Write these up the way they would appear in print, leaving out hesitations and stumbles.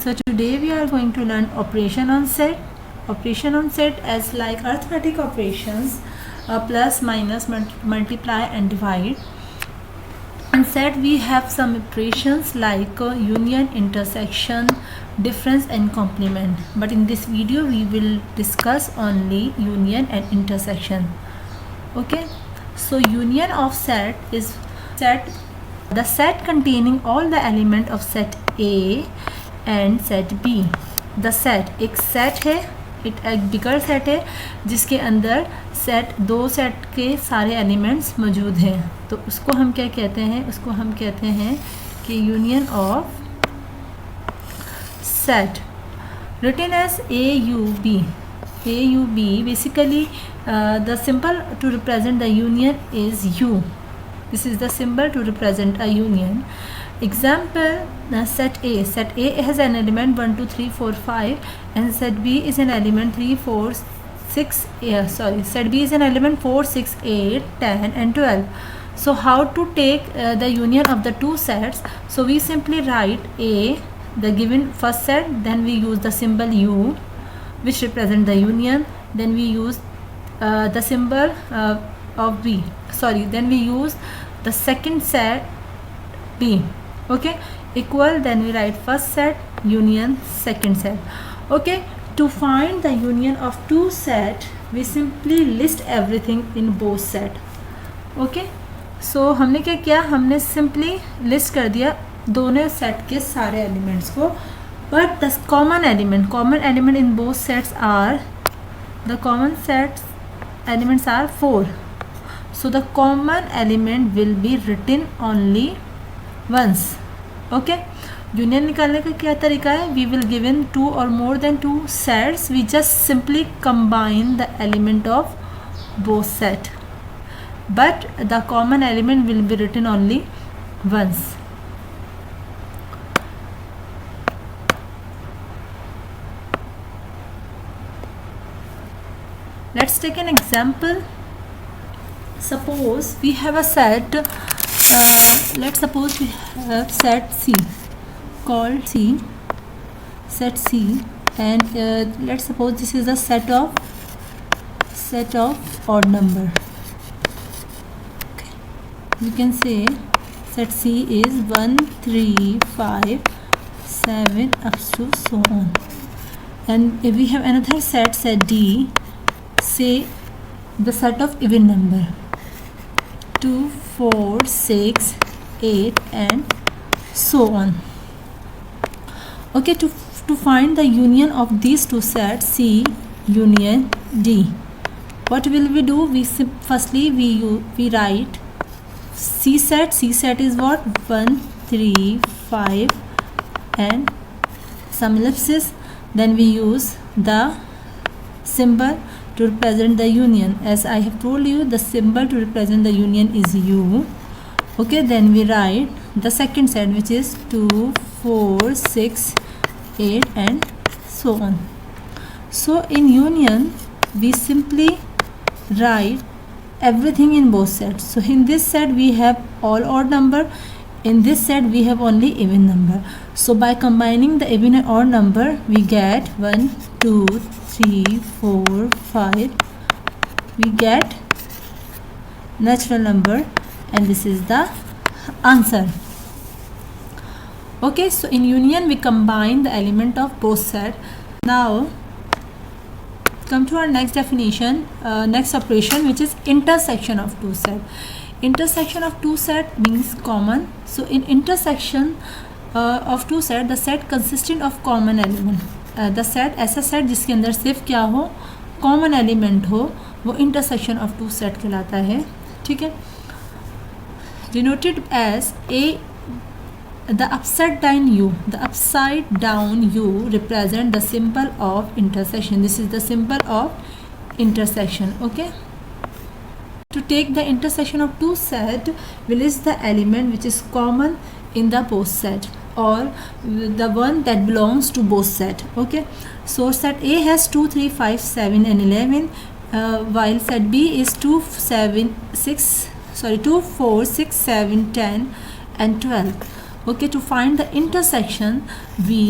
So today we are going to learn operation on set. Operation on set as like arithmetic operations, plus, minus, multiply and divide. In set we have some operations like union, intersection, difference and complement. But in this video we will discuss only union and intersection. Okay, so union of set is the set containing all the element of set A and set B. The set एक set है, एक बिगर set है जिसके अंदर दो set के सारे elements मौजूद हैं, तो उसको हम क्या कहते हैं? उसको हम कहते हैं कि union of set, written as AUB. AUB basically the symbol to represent the union is U. This is the symbol to represent a union. Example, set A. Set A has an element 1, 2, 3, 4, 5, and set B is an element 3, 4, 6. Set B is an element 4, 6, 8, 10, and 12. So how to take the union of the two sets? So we simply write A, the given first set, then we use the symbol U, which represent the union. Then we use the symbol of B. Then we use the second set B. Okay, equal, then we write first set union second set. Okay, to find the union of two set we simply list everything in both set. Okay, so हमने क्या किया? हमने simply list कर दिया दोनों set के सारे elements को. But the common element in both sets are, the common sets elements are 4. So the common element will be written only once. Okay, union निकालने का क्या तरीका है? We will given two or more than two sets, we just simply combine the element of both set, but the common element will be written only once. Let's take an example. Suppose we have a set, let's suppose we have set C, called C, set C, and let's suppose this is a set of odd number. Okay, you can say set C is 1, 3, 5, 7 up to so on. And if we have another set D, say the set of even number 2, 4, 6, 8 and so on. Okay, to find the union of these two sets C union D, what will we do? Firstly we write C set. C set is what? 1, 3, 5 and some ellipsis. Then we use the symbol to represent the union. As I have told you, the symbol to represent the union is U. Okay, then we write the second set, which is 2, 4, 6, 8 and so on. So in union we simply write everything in both sets. So in this set we have all odd number, in this set we have only even number. So by combining the even and odd number we get 1, 2, 3, 4, 5, we get natural number, and this is the answer. Okay, so in union we combine the element of both set. Now come to our next definition, next operation, which is intersection of two set. Intersection of two set means common. So in intersection of two set, the set consisting of common element. The set, ऐसा set जिसके अंदर सिर्फ क्या हो? Common element हो, वो intersection of to set कहलाता है. ठीक है, denoted as a the upside down U represent the symbol of intersection. This is the symbol of intersection. Okay, to take the intersection of two set, we list the element which is common in the both set, or the one that belongs to both set. Okay, so set A has 2, 3, 5, 7 and 11, while set B is 2, 4, 6, 7, 10 and 12. Okay, to find the intersection we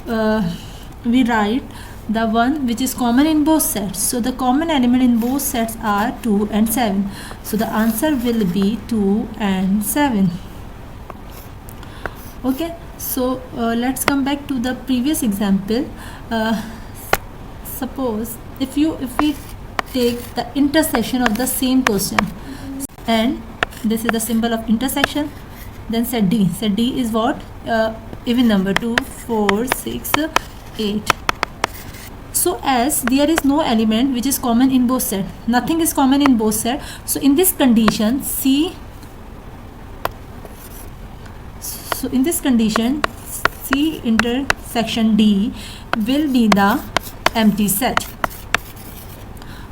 we write the one which is common in both sets. So the common element in both sets are 2 and 7. So the answer will be 2 and 7. Okay, so let's come back to the previous example. Suppose if we take the intersection of the same question, and this is the symbol of intersection, then set D. Set D is what? Even number 2, 4, 6, 8. So as there is no element which is common in both sets, nothing is common in both sets. So in this condition, C intersection D will be the empty set.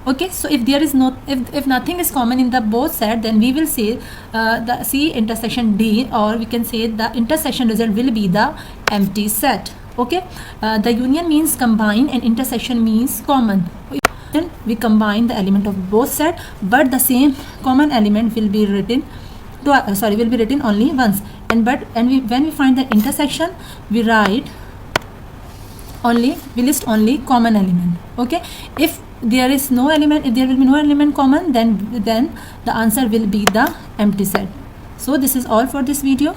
Okay, so if there is no, if nothing is common in the both set, then we will say the C intersection D, or we can say the intersection result will be the empty set. Okay, the union means combine and intersection means common. We combine the element of both set, but the same common element will be written only once. And when we find the intersection, we list only common element. Okay, if there will be no element common, then the answer will be the empty set. So this is all for this video.